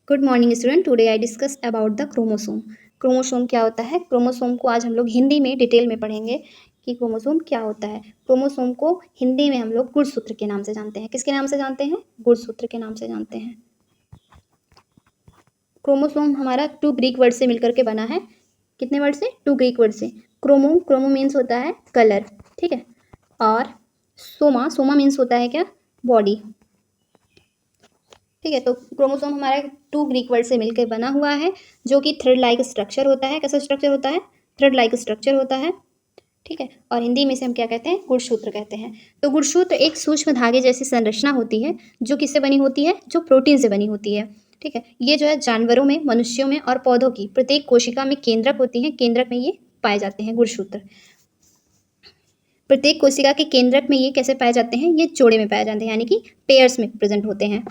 Good morning student. Today I discuss about the chromosome. Chromosome क्या होता है? Chromosome को आज हम लोग हिंदी में डिटेल में पढ़ेंगे कि क्रोमोसोम क्या होता है। क्रोमोसोम को हिंदी में हम लोग गुणसूत्र के नाम से जानते हैं। किसके नाम से जानते हैं? गुणसूत्र के नाम से जानते हैं। क्रोमोसोम हमारा 2 ग्रीक वर्ड से मिलकर के बना है। कितने वर्ड से? 2 ग्रीक वर्ड से। क्रोमो मीन्स होता है कलर, ठीक है। और सोमा मीन्स होता है क्या? बॉडी, ठीक है। तो क्रोमोसोम हमारा 2 ग्रीक वर्ड से मिलकर बना हुआ है, जो कि थ्रेड लाइक स्ट्रक्चर होता है। कैसा स्ट्रक्चर होता है? थ्रेड लाइक स्ट्रक्चर होता है, ठीक है। और हिंदी में से हम क्या कहते हैं? गुणसूत्र कहते हैं। तो गुणसूत्र एक सूक्ष्म धागे जैसी संरचना होती है, जो किससे बनी होती है? जो प्रोटीन से बनी होती है, ठीक है। ये जो है जानवरों में, मनुष्यों में और पौधों की प्रत्येक कोशिका में केंद्रक होती है। केंद्रक में ये पाए जाते हैं गुणसूत्र। प्रत्येक कोशिका के केंद्रक में ये कैसे पाए जाते हैं? ये जोड़े में पाए जाते हैं, यानी कि पेयर्स में प्रेजेंट होते हैं।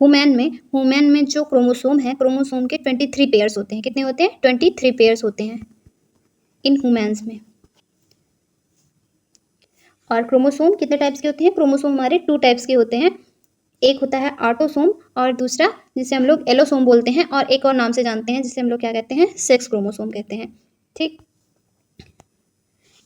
ह्यूमन में जो क्रोमोसोम है, क्रोमोसोम के 23 पेयर्स होते हैं। कितने होते हैं? 23 पेयर्स होते हैं इन ह्यूमन्स में। और क्रोमोसोम कितने टाइप्स के होते हैं? क्रोमोसोम हमारे 2 टाइप्स के होते हैं। एक होता है ऑटोसोम और दूसरा जिसे हम लोग एलोसोम बोलते हैं, और एक और नाम से जानते हैं जिसे हम लोग क्या कहते हैं? सेक्स क्रोमोसोम कहते हैं, ठीक।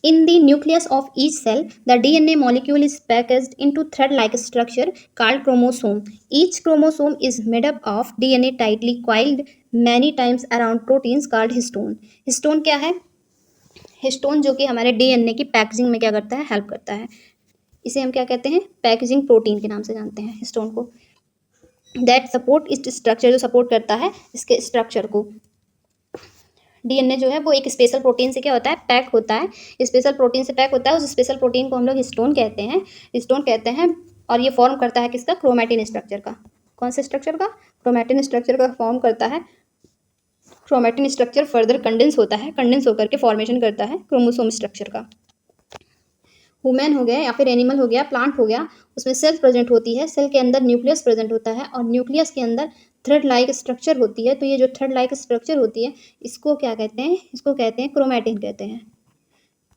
In the nucleus of each cell, the DNA molecule is packaged into thread-like structure called chromosome. Each chromosome is made up of DNA tightly coiled many times around proteins called histone. Histone क्या है? Histone जो कि हमारे DNA की packaging में क्या करता है? हेल्प करता है। इसे हम क्या कहते हैं? पैकेजिंग प्रोटीन के नाम से जानते हैं हिस्टोन को। दैट सपोर्ट इस स्ट्रक्चर, जो सपोर्ट करता है इसके स्ट्रक्चर को। डीएनए जो है वो एक स्पेशल प्रोटीन से क्या होता है? पैक होता है। स्पेशल प्रोटीन से पैक होता है। उस स्पेशल प्रोटीन को हम लोग हिस्टोन कहते हैं। हिस्टोन कहते हैं। और ये फॉर्म करता है किसका? क्रोमैटिन स्ट्रक्चर का। कौन से स्ट्रक्चर का? क्रोमैटिन स्ट्रक्चर का फॉर्म करता है। क्रोमैटिन स्ट्रक्चर फर्दर कंडेंस होता है, कंडेंस होकर के फॉर्मेशन करता है क्रोमोसोम स्ट्रक्चर का। ह्यूमन हो गया या फिर एनिमल हो गया, प्लांट हो गया, उसमें सेल प्रेजेंट होती है। सेल के अंदर न्यूक्लियस प्रेजेंट होता है और न्यूक्लियस के अंदर थ्रेड लाइक स्ट्रक्चर होती है। तो ये जो थ्रेड लाइक स्ट्रक्चर होती है, इसको क्या कहते हैं? इसको कहते हैं क्रोमैटिन कहते हैं।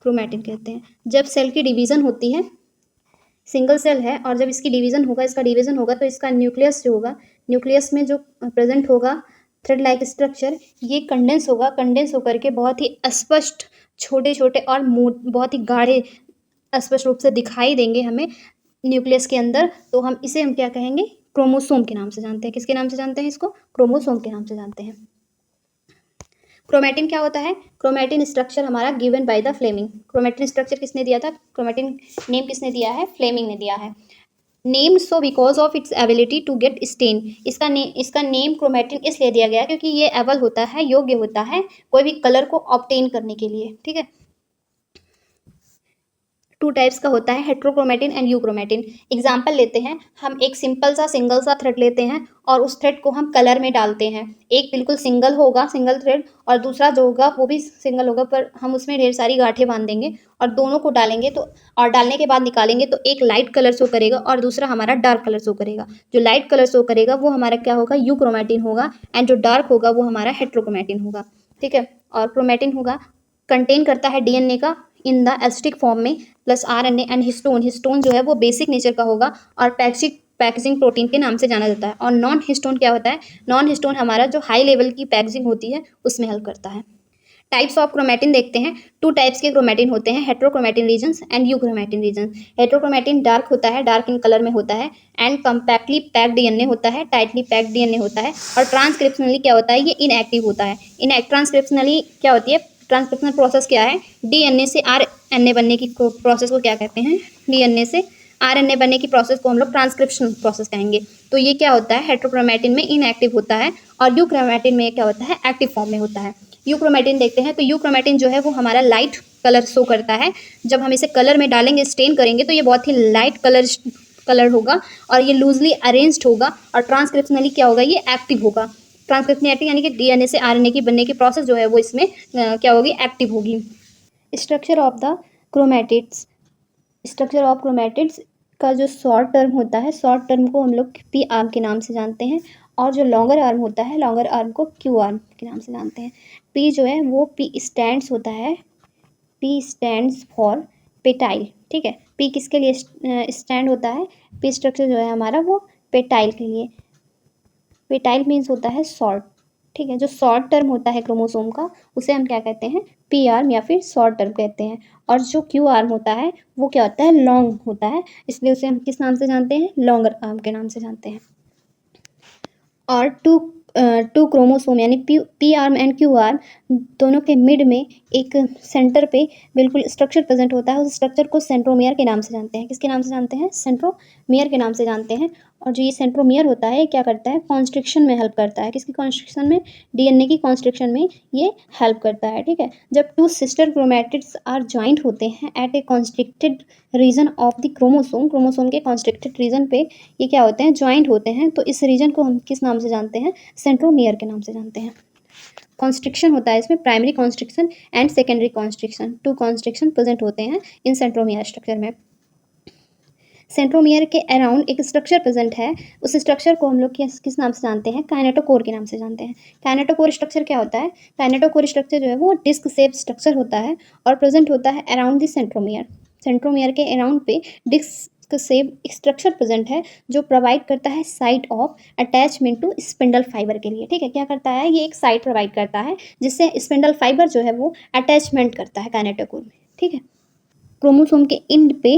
क्रोमैटिन कहते हैं। जब सेल की डिवीज़न होती है, सिंगल सेल है और जब इसकी डिवीज़न होगा, इसका डिवीज़न होगा, तो इसका न्यूक्लियस जो होगा, न्यूक्लियस में जो प्रेजेंट होगा थ्रेड लाइक स्ट्रक्चर, ये कंडेंस होगा। कंडेंस होकर के बहुत ही स्पष्ट, छोटे छोटे और बहुत ही गाढ़े स्पष्ट रूप से दिखाई देंगे हमें न्यूक्लियस के अंदर। तो हम क्या कहेंगे? क्रोमोसोम के नाम से जानते हैं। किसके नाम से जानते हैं इसको? क्रोमोसोम के नाम से जानते हैं। क्रोमैटिन क्या होता है? क्रोमैटिन स्ट्रक्चर हमारा given by the Flemming. Chromatin structure किसने दिया था? क्रोमैटिन नेम किसने दिया है? फ्लेमिंग ने दिया है। Name so because of its ability to get stain. इसका नेम क्रोमैटिन इसलिए दिया गया क्योंकि ये एबल होता है, योग्य होता है कोई भी कलर को ऑब्टेन करने के लिए, ठीक है। 2 टाइप्स का होता है, हेट्रोक्रोमैटिन एंड यूक्रोमैटिन। एग्जाम्पल लेते हैं हम। एक सिंपल सा सिंगल सा थ्रेड लेते हैं और उस थ्रेड को हम कलर में डालते हैं। एक बिल्कुल सिंगल होगा, सिंगल थ्रेड, और दूसरा जो होगा वो भी सिंगल होगा, पर हम उसमें ढेर सारी गांठें बांध देंगे और दोनों को डालेंगे तो, और डालने के बाद निकालेंगे तो एक लाइट कलर शो करेगा और दूसरा हमारा डार्क कलर शो करेगा। जो लाइट कलर शो करेगा वो हमारा क्या होगा? यूक्रोमैटिन होगा, एंड जो डार्क होगा वो हमारा हेट्रोक्रोमैटिन होगा, ठीक है। और क्रोमैटिन होगा कंटेन करता है डीएनए का इन द एसिडिक फॉर्म में, plus RNA and histone. Histone जो है वो बेसिक नेचर का होगा और पैकेजिंग प्रोटीन के नाम से जाना जाता है। और नॉन हिस्टोन क्या होता है? नॉन हिस्टोन हमारा जो हाई लेवल की पैकेजिंग होती है उसमें हेल्प करता है। टाइप्स ऑफ क्रोमैटिन देखते हैं। 2 टाइप्स के क्रोमैटिन होते हैं, heterochromatin regions and euchromatin regions. Heterochromatin dark होता है, डार्क इन कलर में होता है, एंड कम्पैक्टली पैक्ड डीएनए होता है, टाइटली पैक्ड डीएनए होता है। और ट्रांसक्रिप्शनली क्या होता है? ये इनएक्टिव होता है। ट्रांसक्रिप्शनली क्या होती है? ट्रांसक्रिप्शनल प्रोसेस क्या है? डीएनए से आरएनए बनने की प्रोसेस को क्या कहते हैं? डीएनए से आरएनए बनने की प्रोसेस को हम लोग ट्रांसक्रिप्शन प्रोसेस कहेंगे। तो ये क्या होता है? हेट्रोक्रोमैटिन में इनएक्टिव होता है और यूक्रोमैटिन में क्या होता है? एक्टिव फॉर्म में होता है। यूक्रोमैटिन देखते हैं। तो यूक्रोमैटिन जो है वो हमारा लाइट कलर शो करता है। जब हम इसे कलर में डालेंगे, स्टेन करेंगे, तो ये बहुत ही लाइट कलर होगा और ये लूजली अरेंज्ड होगा। और ट्रांसक्रिप्शनली क्या होगा? ये एक्टिव होगा। ट्रांसक्रिप्शन एक्टिव यानी कि डीएनए से आरएनए की बनने की प्रोसेस जो है वो इसमें क्या होगी? एक्टिव होगी। Structure of the chromatids. Structure of chromatids का जो शॉर्ट टर्म होता है, शॉर्ट टर्म को हम लोग पी आर्म के नाम से जानते हैं, और जो लॉन्गर आर्म होता है, लॉन्गर आर्म को क्यू आर्म के नाम से जानते हैं। पी जो है वो पी स्टैंड्स होता है, पी स्टैंड्स फॉर पेटाइल, ठीक है। पी किसके लिए स्टैंड होता है? पी स्ट्रक्चर जो है हमारा वो पेटाइल के लिए। विटाइल मीन्स होता है शॉर्ट, ठीक है। जो शॉर्ट टर्म होता है क्रोमोसोम का उसे हम क्या कहते हैं, पी आर्म या फिर शॉर्ट टर्म कहते हैं। और जो क्यू आर्म होता है वो क्या होता है, लॉन्ग होता है, इसलिए उसे हम किस नाम से जानते हैं, लॉन्गर आर्म के नाम से जानते हैं। और टू क्रोमोसोम यानी P arm and Q arm दोनों के मिड में एक सेंटर पे बिल्कुल स्ट्रक्चर प्रेजेंट होता है, उस स्ट्रक्चर को सेंट्रोमियर के नाम से जानते हैं। किसके नाम से जानते हैं, सेंट्रोमियर के नाम से जानते हैं। और जो ये सेंट्रोमियर होता है क्या करता है, कॉन्स्ट्रिक्शन में हेल्प करता है। किसकी कॉन्स्ट्रिक्शन में, डीएनए की कॉन्स्ट्रिक्शन में ये हेल्प करता है, ठीक है। जब two sister chromatids are joint होते हैं at a constricted region of the chromosome, chromosome के कॉन्स्ट्रिक्टेड रीजन पे ये क्या होते हैं, ज्वाइंट होते हैं, तो इस रीजन को हम किस नाम से जानते हैं, सेंट्रोमियर के नाम से जानते हैं। कॉन्स्ट्रिक्शन होता है इसमें, primary constriction and secondary constriction, two constriction present होते हैं इन सेंट्रोमियर स्ट्रक्चर में। सेंट्रोमियर के अराउंड एक स्ट्रक्चर प्रेजेंट है, उस स्ट्रक्चर को हम लोग किस नाम से जानते हैं, काइनेटोकोर के नाम से जानते हैं। काइनेटोकोर स्ट्रक्चर क्या होता है, काइनेटोकोर स्ट्रक्चर जो है वो डिस्क शेप स्ट्रक्चर होता है और प्रेजेंट होता है अराउंड द सेंट्रोमियर। सेंट्रोमियर के अराउंड पे डिस्क शेप स्ट्रक्चर प्रेजेंट है जो प्रोवाइड करता है site of attachment to spindle fibre के लिए, ठीक है। क्या करता है, ये एक साइट प्रोवाइड करता है जिससे स्पिंडल फाइबर जो है वो अटैचमेंट करता है काइनेटोकोर में, ठीक है। क्रोमोसोम के इंड पे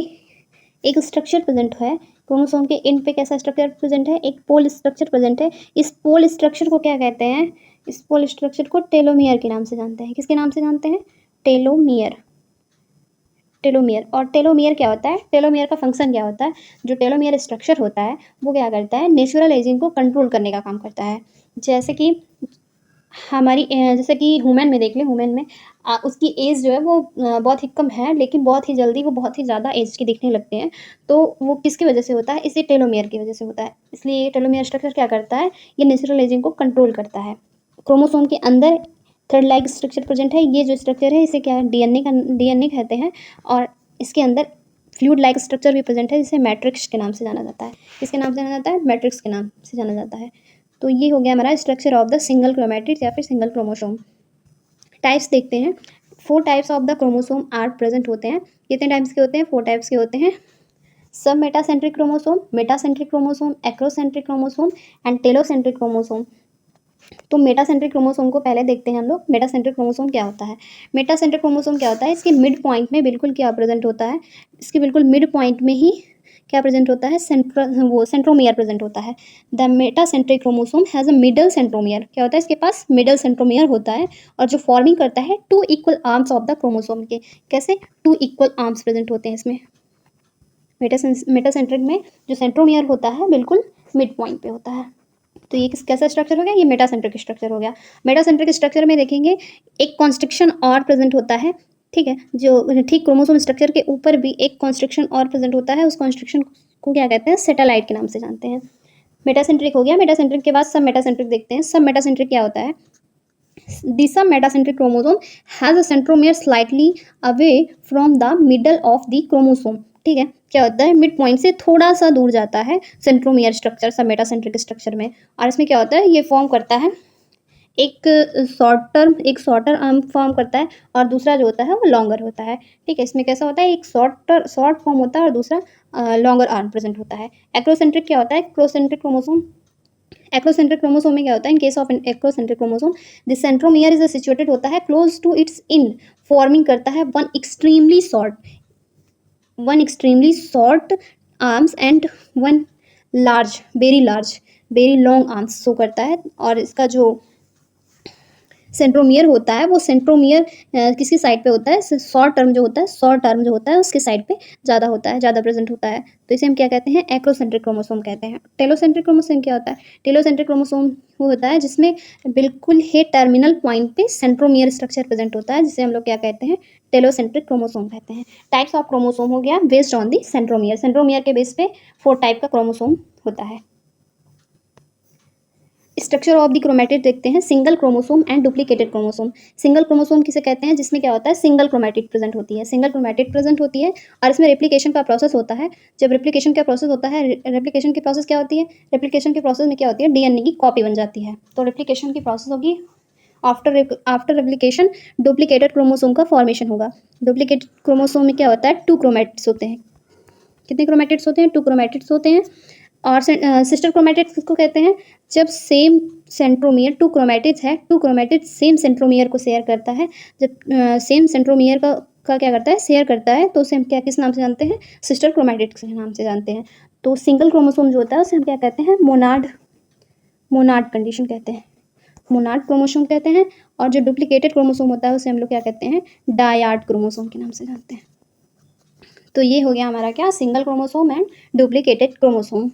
एक स्ट्रक्चर प्रेजेंट है, क्रोमोसोम के इंड पे कैसा स्ट्रक्चर प्रेजेंट है, एक पोल स्ट्रक्चर प्रेजेंट है। इस पोल स्ट्रक्चर को क्या कहते हैं, इस पोल स्ट्रक्चर को टेलोमियर के नाम से जानते हैं। किसके नाम से जानते हैं, टेलोमियर। टेलोमियर, और टेलोमियर क्या होता है, टेलोमियर का फंक्शन क्या होता है, जो टेलोमियर स्ट्रक्चर होता है वो क्या करता है, नेचुरल एजिंग को कंट्रोल करने का काम करता है। जैसे कि हमारी जैसे कि ह्यूमन में देख लें, ह्यूमन में उसकी एज जो है वो बहुत ही कम है, लेकिन बहुत ही जल्दी वो बहुत ही ज़्यादा एज के दिखने लगते हैं। तो वो किसकी वजह से होता है, इसी टेलोमियर की वजह से होता है। इसलिए ये टेलोमियर स्ट्रक्चर क्या करता है, ये नेचुरल एजिंग को कंट्रोल करता है। क्रोमोसोम के अंदर थर्ड लाइक स्ट्रक्चर प्रेजेंट है, ये जो स्ट्रक्चर है इसे क्या, डीएनए कहते हैं। और इसके अंदर फ्लूइड लाइक स्ट्रक्चर भी प्रेजेंट है जिसे मैट्रिक्स के नाम से जाना जाता है। किसके नाम से जाना जाता है, मैट्रिक्स के नाम से जाना जाता है। तो ये हो गया हमारा structure of the single chromatid या फिर सिंगल क्रोमोसोम। टाइप्स देखते हैं, 4 types of the chromosome are present होते हैं। कितने टाइप्स के होते हैं, 4 टाइप्स के होते हैं। सब metacentric chromosome, metacentric chromosome, acrocentric chromosome and telocentric chromosome. तो मेटासेंट्रिक क्रोमोसोम को पहले देखते हैं हम लोग, मेटासेंट्रिक क्रोमोसोम क्या होता है। मेटासेंट्रिक क्रोमोसोम क्या होता है, इसके मिड पॉइंट में बिल्कुल क्या प्रेजेंट होता है, इसके बिल्कुल मिड पॉइंट में ही क्या प्रेजेंट होता है, सेंट्रोमियर प्रेजेंट होता है। The metacentric chromosome has a middle centromere, क्या होता है, इसके पास मिडल सेंट्रोमियर होता है और जो फॉर्मिंग करता है 2 equal arms of the chromosome के। कैसे, 2 इक्वल आर्म्स प्रेजेंट होते हैं इसमें। मेटासेंट्रिक में जो सेंट्रोमियर होता है बिल्कुल मिड पॉइंट पे होता है। तो ये कैसा स्ट्रक्चर हो गया, ये मेटासेंट्रिक स्ट्रक्चर हो गया। मेटासेंट्रिक स्ट्रक्चर में देखेंगे एक कॉन्स्ट्रिक्शन और प्रेजेंट होता है, ठीक है। जो ठीक क्रोमोसोम स्ट्रक्चर के ऊपर भी एक कॉन्स्ट्रिक्शन और प्रेजेंट होता है, उस कॉन्स्ट्रिक्शन को क्या कहते हैं, सैटेलाइट के नाम से जानते हैं। मेटासेंट्रिक हो गया। मेटासेंट्रिक के बाद सब मेटासेंट्रिक देखते हैं। सब मेटासेंट्रिक क्या होता है, the some metacentric chromosome has a centromere slightly away from the middle of the chromosome, ठीक है। क्या होता है, मिड पॉइंट से थोड़ा सा दूर जाता है सेंट्रोमियर स्ट्रक्चर सब मेटासेंट्रिक स्ट्रक्चर में। और इसमें क्या होता है, ये फॉर्म करता है एक शॉर्टर आर्म फॉर्म करता है और दूसरा जो होता है वो लॉन्गर होता है, ठीक है। इसमें कैसा होता है, एक शॉर्ट फॉर्म होता है और दूसरा लॉन्गर आर्म प्रेजेंट होता है। एक्रोसेंट्रिक क्या होता है, क्रोसेंट्रिक क्रोमोसोम। एक्रोसेंट्रिक क्रोमोसोम में क्या होता है, in case of acrocentric chromosome the centromere is situated होता है close to its end, forming करता है one extremely short arms and one very long arms show करता है। और इसका जो सेंट्रोमियर होता है वो सेंट्रोमियर किसकी साइड पे होता है, शॉर्ट टर्म जो होता है उसके साइड पे ज़्यादा होता है, ज़्यादा प्रेजेंट होता है। तो इसे हम क्या कहते हैं, एक्रोसेंट्रिक क्रोमोसोम कहते हैं। टेलोसेंट्रिक क्रोमोसोम क्या होता है, टेलोसेंट्रिक क्रोमोसोम वो होता है जिसमें बिल्कुल ही टर्मिनल पॉइंट पे सेंट्रोमियर स्ट्रक्चर प्रेजेंट होता है, जिसे हम लोग क्या कहते हैं, टेलोसेंट्रिक क्रोमोसोम कहते हैं। टाइप्स ऑफ क्रोमोसोम हो गया based on the centromere, centromere के बेस पे 4 टाइप का क्रोमोसोम होता है। स्ट्रक्चर ऑफ द क्रोमैटिड देखते हैं, single chromosome and duplicated chromosome. Single chromosome किसे कहते हैं, जिसमें क्या होता है, सिंगल क्रोमैटिड प्रेजेंट होती है, सिंगल क्रोमैटिड प्रेजेंट होती है और इसमें रेप्लिकेशन का प्रोसेस होता है। जब रेप्लिकेशन का प्रोसेस होता है, रेप्लिकेशन की प्रोसेस क्या होती है, रेप्लिकेशन के प्रोसेस में क्या होती है, डीएनए की कॉपी बन जाती है। तो रेप्लिकेशन की प्रोसेस होगी, आफ्टर रेप्लिकेशन डुप्लीकेटेड क्रोमोसोम का फॉर्मेशन होगा। डुप्लीकेटेड क्रोमोसोम में क्या होता है, 2 क्रोमैटिड्स होते हैं। कितने क्रोमैटिड्स होते हैं, 2 क्रोमैटिड्स होते हैं। और सिस्टर क्रोमेटिड्स किसको कहते हैं? जब सेम सेंट्रोमियर, टू क्रोमेटिड्स है, टू क्रोमेटिड्स सेम सेंट्रोमियर को शेयर करता है। जब सेम सेंट्रोमियर का क्या करता है, शेयर करता है, तो उसे हम क्या किस नाम से जानते हैं? सिस्टर क्रोमेटिड्स के नाम से जानते हैं। तो सिंगल क्रोमोसोम जो होता है उसे हम क्या कहते हैं? मोनाड कंडीशन कहते हैं, मोनाड क्रोमोसोम कहते हैं। और जो डुप्लीकेटेड क्रोमोसोम होता है उसे हम लोग क्या कहते हैं? डायाड क्रोमोसोम के नाम से जानते हैं। तो ये हो गया हमारा क्या? Single chromosome and duplicated chromosome.